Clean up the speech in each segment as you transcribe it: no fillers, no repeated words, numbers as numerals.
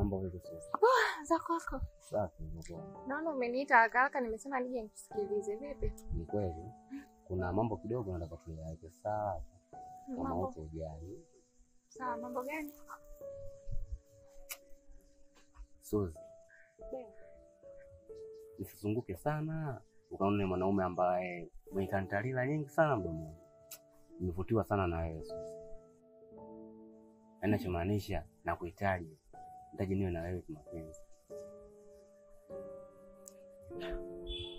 mambo vipi sasa? Za kwako. Safi ndio. Naona umeniita haraka nimesema nije nikusikilize vipi? Ni kweli. Kuna mambo kidogo nataka tuyaweke sawa. Kama Mambo. uko ujani. Sawa, mambo gani? Suzi. Usizunguke sana. Ukaone mwanaume ambaye mwenye kantalila nyingi sana mdomoni. Nimevutiwa sana na wewe Suzi. Ninachomaanisha na kuhitaji. Nitaje niwe na wewe kimapenzi.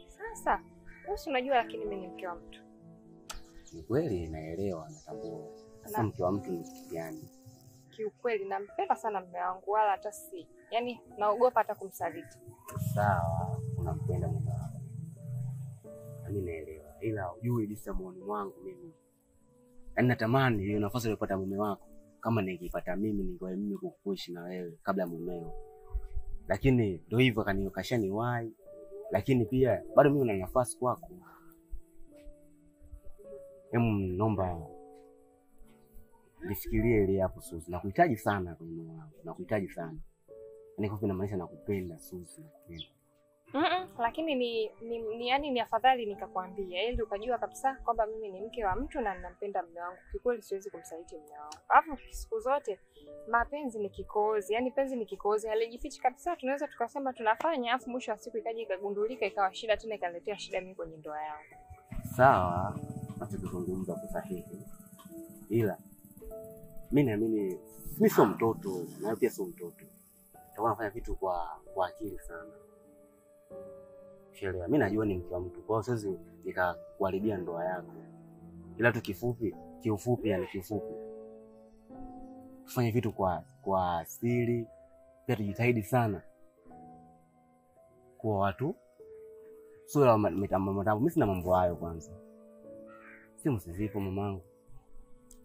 Sasa, wewe unajua lakini mimi ni mke wa mtu. Ni kweli naelewa natambua. Sasa mke wa mtu ni kitu gani? Kiukweli nampenda sana mume wangu wala hata si. Yaani naogopa hata kumsaliti. Sawa, unampenda mume wako. Mimi naelewa. Ila ujue jinsi moyoni mwangu mimi. Yaani natamani hiyo nafasi uliyopata mume wako kama ningepata mimi ningewahi mimi kukuishi na wewe kabla mumeo. Lakini ndio hivyo kashaniwahi. Lakini pia bado mimi nina nafasi kwako. Naomba nifikirie ile hapo Suzi. Nakuhitaji sana kwa moyo wangu. Nakuhitaji sana. Yaani kwa inamaanisha nakupenda Suzi, nakupenda. Lakini ni afadhali nikakwambia ili ukajua kabisa kwamba mimi ni mke wa mtu na ninampenda mume wangu. Kikweli siwezi kumsaliti mume wangu. Alafu siku zote mapenzi ni kikohozi. Yaani penzi ni kikohozi. Halijifichi kabisa. Tunaweza tukasema tunafanya alafu mwisho wa siku ikaja ikagundulika ikawa shida tena ikaletea shida mimi kwenye ndoa yangu. Sawa, acha tuzungumze kwa sahihi. Ila mimi naamini mimi sio mtoto, na pia sio mtoto. Nitakuwa nafanya vitu kwa akili sana. Sheria, mimi najua ni mke wa mtu. Kwa hiyo siwezi nikakuharibia ndoa yako. Ila tu kiufupi, tufanye vitu kwa asili. Pia tujitahidi sana kwa watu. Sio mitambo. Mimi sina mambo hayo kwanza. Si msizipo mamangu.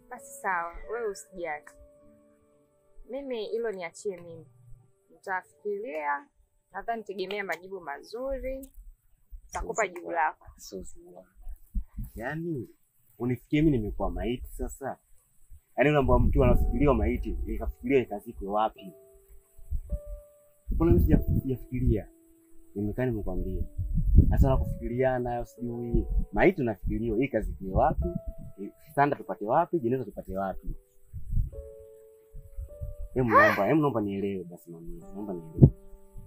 Basi sawa, wewe usijali. Mimi hilo niachie mimi. Nitafikiria, nadhani nitegemea majibu mazuri. Nakupa jibu lako. Yaani unifikie mimi nimekuwa maiti sasa. Yaani unaambia mtu anafikiria maiti, ikafikiria ikazikwe wapi? Mbona mimi sijafikiria? Nimekaa nimekwambia. Sasa nakufikiria nayo sijui. Maiti unafikiria ikazikwe wapi? Sanda tupate wapi? Jeneza tupate wapi? Naomba nielewe basi mami. Naomba nielewe.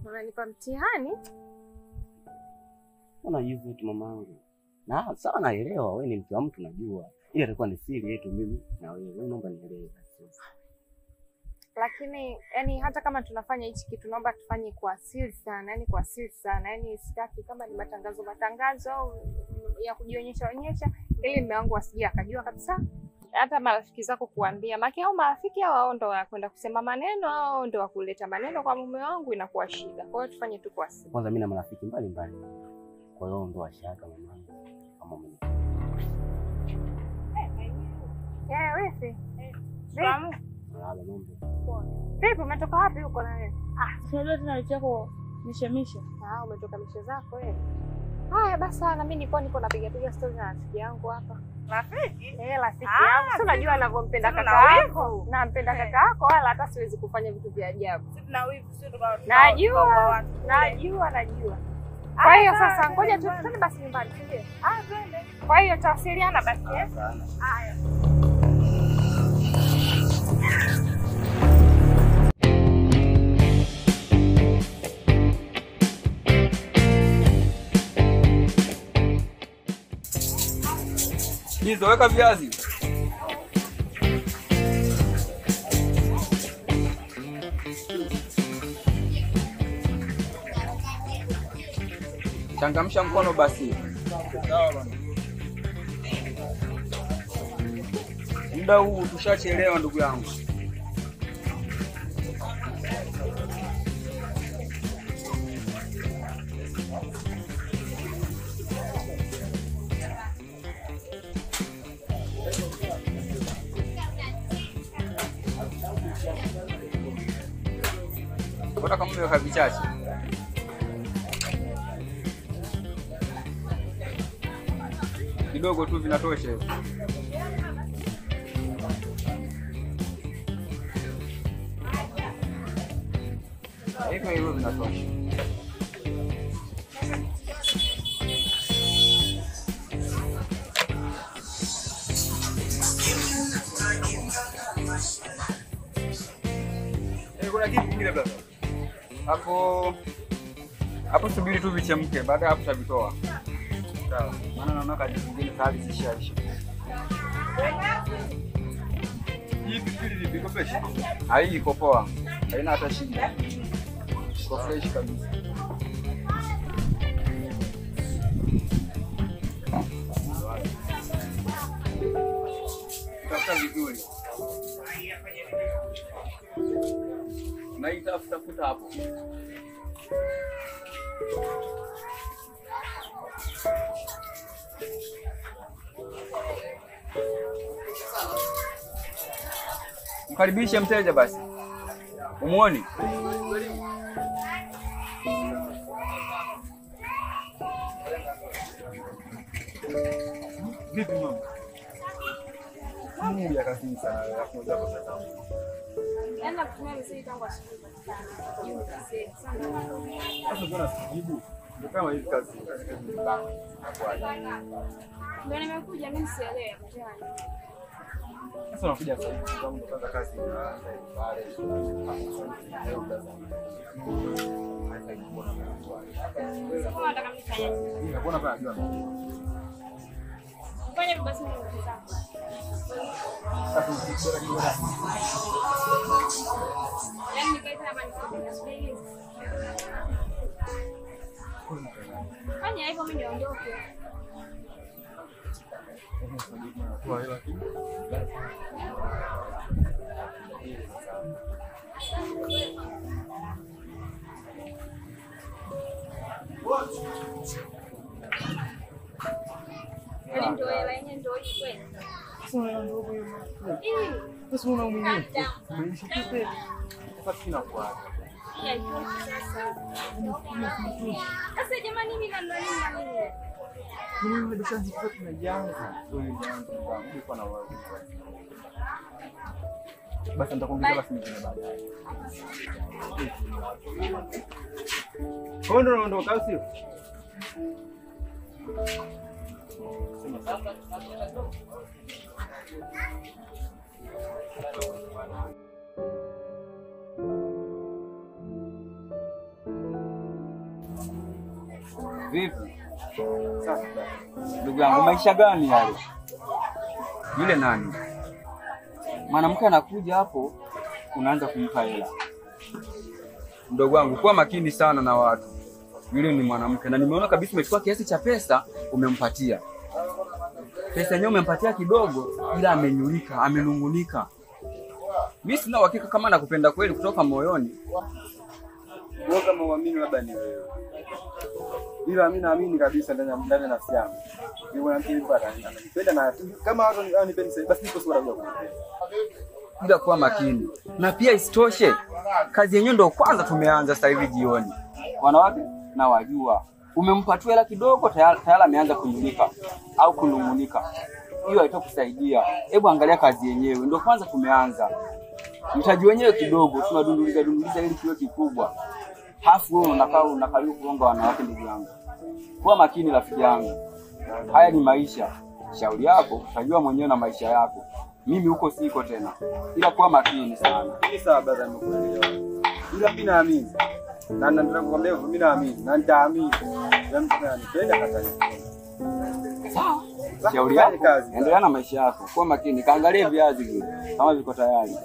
Unanipa mtihani? Mbona hivyo tu mamangu? Na sawa naelewa wewe ni mtu wa mtu najua. Ile ilikuwa ni siri yetu mimi na wewe. Wewe naomba nielewe basi. Lakini yani hata kama tunafanya hichi kitu naomba tufanye kwa asili sana, yani kwa asili sana. Yani sitaki kama ni matangazo au ya kujionyesha ili mume wangu asije akajua kabisa. Hata marafiki zako kuambia, maki au marafiki hao ndo wanakwenda kusema maneno au ndo wakuleta maneno kwa mume wangu inakuwa shida. Kwa hiyo tufanye tu kwa asili. Kwanza mimi na marafiki mbalimbali. Kwa hiyo ndo washaka mamangu kama mimi. Wewe. Salamu. Wala mambo. Vipi umetoka wapi huko na wewe? Tunajua tunaletea kwa mishemisha. Umetoka mishe zako wewe. Haya basi na mimi nipo napiga story na rafiki yangu hapa. Rafiki? Rafiki yangu. Sio unajua anavyompenda kaka yako. Nampenda kaka yako wala hata siwezi kufanya vitu vya ajabu. Sisi tuna wivu, sio tukao. Najua. Kwa hiyo sasa ngoja tukutane basi nyumbani, ndio. Twende. Kwa hiyo tawasiliana basi. Haya. Hizo weka viazi. Changamsha mkono basi. Sawa bwana. Muda huu tushachelewa ndugu yangu. Bora kama umeweka vichache. Kidogo tu vinatosha. Hivyo vinatosha. Kuna kitu kingine baba. Hapo subiri tu vichemke, baada hapo tutavitoa. Sawa. Maana naona kazi zingine tayari zishaisha. Hii pilipili vipi fresh? Hai iko poa. Haina hata shida. Iko fresh kabisa. Tafuta vizuri. Na itafuta hapo. Mkaribishe mteja basi. Umuone. Vipi mama? Mungu ya kazi sana ya kuja kwa sasa. Yaani kutumia mzee tangu asubuhi. Sasa mbona sijibu? Ndio kama hivi kazi mbaya. Ndio nimekuja mimi sielewi mtihani. Sasa unakuja sasa kama unataka kazi na pale. Sasa nataka mnifanyaje? Unaona bana najua. Fanya basi mimi nitazama. Yaani nikaita hapa nisubiri. Fanya hivyo mimi niondoke. Yaani ndio hela yenyewe ndio hii kweli. Sasa ndio huyo. Sasa unaumia. Umeisha kipe. Sasa kinakuwa. Sasa jamani mimi na nani na nini? Mimi ndio sasa tunajianza. Ndio na wao. Basi nitakuongeza basi nyingine baadaye. Kondo unaondoka au sio? Vipi? Sasa ndugu yangu, maisha gani yale? Yule nani? Mwanamke anakuja hapo unaanza kumpa hela. Mdogo wangu, kuwa makini sana na watu. Yule ni mwanamke na nimeona kabisa umechukua kiasi cha pesa umempatia. Pesa yenyewe umempatia kidogo ila amenyulika, amenungunika. Mimi sina uhakika kama nakupenda kweli kutoka moyoni. Wewe kama uamini labda ni wewe. Ila mimi naamini kabisa ndani ya nafsi yangu. Ni mwanamke mpata ananipenda na kama watu wanipenda basi niko sura hiyo. Bila kuwa makini. Na pia isitoshe kazi yenyewe ndio kwanza tumeanza sasa hivi jioni. Wanawake na wajua. Umempa tu hela kidogo tayari ameanza kunyunika au kunungunika. Hiyo haitakusaidia. Hebu angalia kazi yenyewe. Ndio kwanza tumeanza. Mtaji wenyewe kidogo tunadunduliza ili kiwe kikubwa. Hafu wewe unakaliu kuonga wanawake ndugu yangu. Kuwa makini rafiki yangu. Haya ni maisha. Shauri yako utajua mwenyewe na maisha yako. Mimi huko siko tena. Ila kuwa makini sana. Hii sawa brother nimekuelewa. Ila mimi naamini. Na nataka kukwambia mimi naamini na nitaamini. Yaani nipenda katani. Sawa. Shauri yako. Endelea na maisha yako. Kuwa makini. Kaangalie viazi vile kama viko tayari.